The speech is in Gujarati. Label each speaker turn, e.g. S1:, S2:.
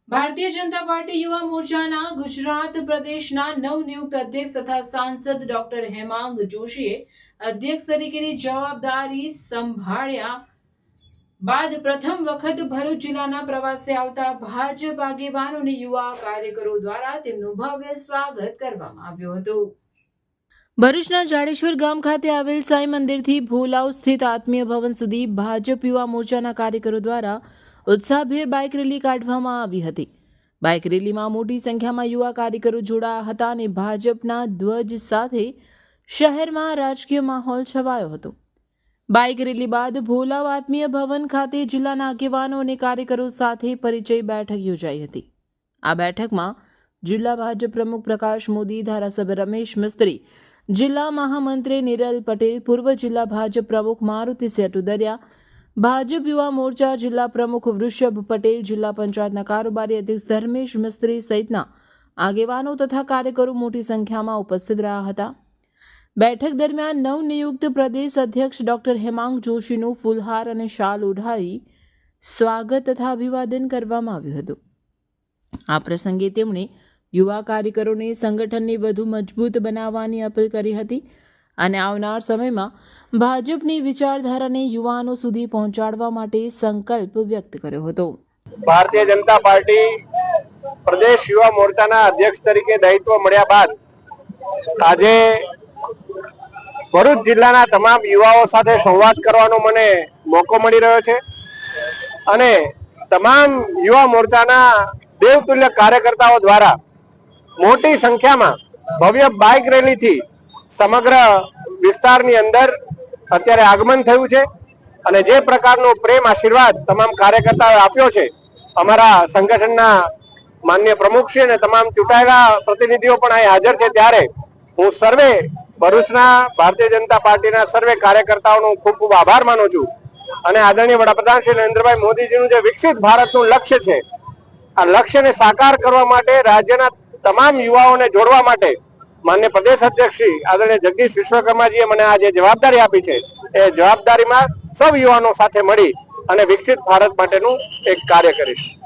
S1: ભારતીય જનતા પાર્ટી યુવા મોરચાના ગુજરાત પ્રદેશના નવનિયુક્ત અધ્યક્ષ તથા સાંસદ ડોક્ટર હેમાંગ જોશીએ અધ્યક્ષ તરીકેની જવાબદારી સંભાળ્યા બાદ પ્રથમ વખત ભરૂચ જિલ્લાના પ્રવાસે આવતા ભાજપ આગેવાનો અને યુવા કાર્યકરો દ્વારા તેમનું ભવ્ય સ્વાગત કરવામાં આવ્યું હતું। ભરૂચના જાડેશ્વર ગામ ખાતે આવેલ સાંઈ મંદિરથી ભોલાવ સ્થિત આત્મીય ભવન સુધી ભાજપ યુવા મોરચાના કાર્યકરો દ્વારા ઉત્સાહભેર બાઇક રેલી કાઢવામાં આવી હતી। બાઇક રેલીમાં મોટી સંખ્યામાં યુવા કાર્યકરો જોડાયા હતા અને ભાજપના ધ્વજ સાથે શહેરમાં રાજકીય માહોલ છવાયો હતો। બાઇક રેલી બાદ ભોલાવ આત્મીય ભવન ખાતે જિલ્લાના આગેવાનો અને કાર્યકરો સાથે પરિચય બેઠક યોજાઈ હતી। આ બેઠકમાં જિલ્લા ભાજપ પ્રમુખ પ્રકાશ મોદી, ધારાસભ્ય રમેશ મિસ્ત્રી, જિલ્લા મહામંત્રી નિરલ પટેલ, પૂર્વ જિલ્લા ભાજપ પ્રમુખ મારુતિ સેટુદરિયા, ભાજપ યુવા મોરચા જિલ્લા પ્રમુખ વૃષભ પટેલ, જિલ્લા પંચાયતના કારોબારી અધ્યક્ષ ધર્મેશ મિસ્ત્રી સહિતના આગેવાનો તથા કાર્યકરો મોટી સંખ્યામાં ઉપસ્થિત રહ્યા હતા। બેઠક દરમિયાન નવનિયુક્ત પ્રદેશ અધ્યક્ષ ડોક્ટર હેમાંગ જોશીનું ફૂલહાર અને શાલ ઓઢાડી સ્વાગત તથા અભિવાદન કરવામાં આવ્યું હતું। આ પ્રસંગે તેમણે યુવા કાર્યકરોને સંગઠનને વધુ મજબૂત બનાવવાની અપીલ કરી હતી અને આવનાર સમયમાં ભાજપની વિચારધારાને યુવાનો સુધી પહોંચાડવા માટે સંકલ્પ વ્યક્ત કર્યો હતો।
S2: ભારતીય જનતા પાર્ટી પ્રદેશ યુવા મોરચાના અધ્યક્ષ તરીકે દાયિત્વ મળ્યા બાદ આજે ભરૂચ જિલ્લાના તમામ યુવાઓ સાથે સંવાદ કરવાનો મને મોકો મળી રહ્યો છે અને તમામ યુવા મોરચાના દેવતુલ્ય કાર્યકર્તાઓ દ્વારા મોટી સંખ્યામાં ભવ્ય બાઇક રેલીથી સમગ્ર વિસ્તારની અંદર અત્યારે આગમન થયું છે અને જે પ્રકારનો પ્રેમ આશીર્વાદ તમામ કાર્યકર્તાઓએ આપ્યો છે, અમારા સંગઠનના માન્ય પ્રમુખશ્રી અને તમામ ચૂંટાયેલા પ્રતિનિધિઓ પણ અહીં હાજર છે, ત્યારે હું સર્વે ભરૂચના ભારતીય જનતા પાર્ટીના સર્વે કાર્યકર્તાઓનો ખૂબ ખૂબ આભાર માનું છું અને આદરણીય વડાપ્રધાન શ્રી નરેન્દ્રભાઈ મોદીજીનું જે વિકસિત ભારતનું લક્ષ્ય છે, આ લક્ષ્યને સાકાર કરવા માટે રાજ્યના તમામ યુવાઓને જોડવા માટે માન્ય પ્રદેશ અધ્યક્ષ શ્રી આદરણીય જગદીશ વિશ્વકર્માજીએ મને આ જે જવાબદારી આપી છે, એ જવાબદારીમાં સૌ યુવાનો સાથે મળી અને વિકસિત ભારત માટેનું એક કાર્ય કરીશું।